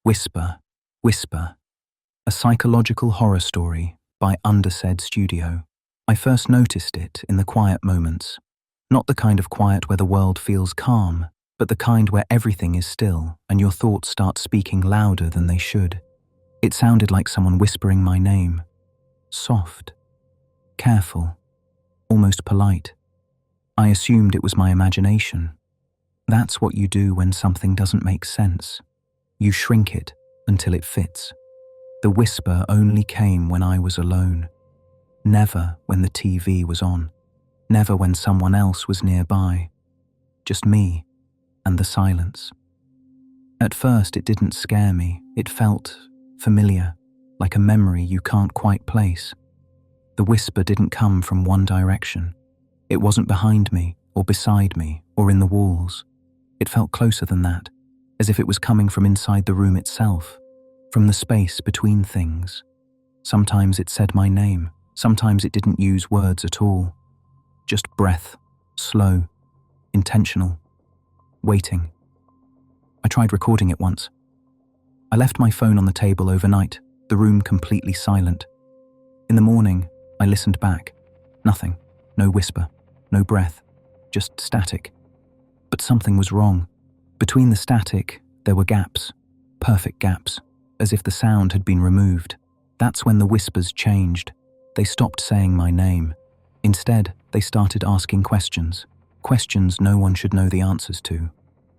Whisper, Whisper, a psychological horror story by Undersaid Studio. I first noticed it in the quiet moments. Not the kind of quiet where the world feels calm, but the kind where everything is still and your thoughts start speaking louder than they should. It sounded like someone whispering my name. Soft, careful, almost polite. I assumed it was my imagination. That's what you do when something doesn't make sense. You shrink it until it fits. The whisper only came when I was alone. Never when the TV was on. Never when someone else was nearby. Just me and the silence. At first it didn't scare me. It felt familiar, like a memory you can't quite place. The whisper didn't come from one direction. It wasn't behind me or beside me or in the walls. It felt closer than that, as if it was coming from inside the room itself, from the space between things. Sometimes it said my name, sometimes it didn't use words at all. Just breath, slow, intentional, waiting. I tried recording it once. I left my phone on the table overnight, the room completely silent. In the morning, I listened back. Nothing, no whisper, no breath, just static. But something was wrong. Between the static, there were gaps, perfect gaps, as if the sound had been removed. That's when the whispers changed. They stopped saying my name. Instead, they started asking questions. Questions no one should know the answers to.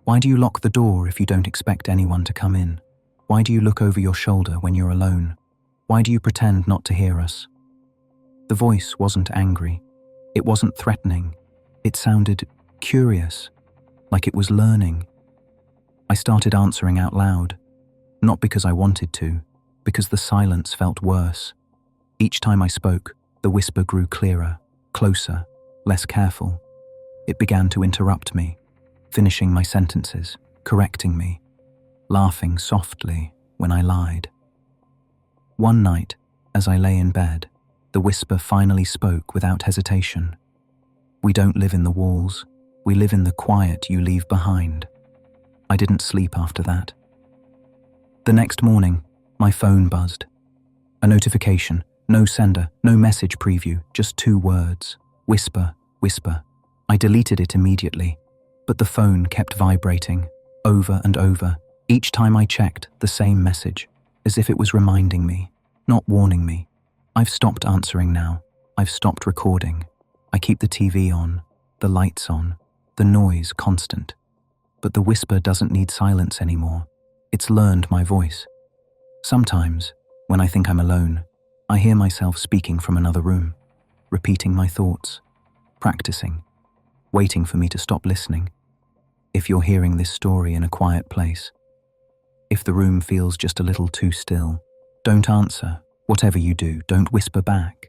Why do you lock the door if you don't expect anyone to come in? Why do you look over your shoulder when you're alone? Why do you pretend not to hear us? The voice wasn't angry. It wasn't threatening. It sounded curious, like it was learning. I started answering out loud, not because I wanted to, because the silence felt worse. Each time I spoke, the whisper grew clearer, closer, less careful. It began to interrupt me, finishing my sentences, correcting me, laughing softly when I lied. One night, as I lay in bed, the whisper finally spoke without hesitation. We don't live in the walls. We live in the quiet you leave behind. I didn't sleep after that. The next morning, my phone buzzed. A notification, no sender, no message preview, just 2 words. Whisper, whisper. I deleted it immediately, but the phone kept vibrating, over and over. Each time I checked, the same message, as if it was reminding me, not warning me. I've stopped answering now. I've stopped recording. I keep the TV on, the lights on, the noise constant. But the whisper doesn't need silence anymore. It's learned my voice. Sometimes, when I think I'm alone, I hear myself speaking from another room, repeating my thoughts, practicing, waiting for me to stop listening. If you're hearing this story in a quiet place, if the room feels just a little too still, don't answer. Whatever you do, don't whisper back.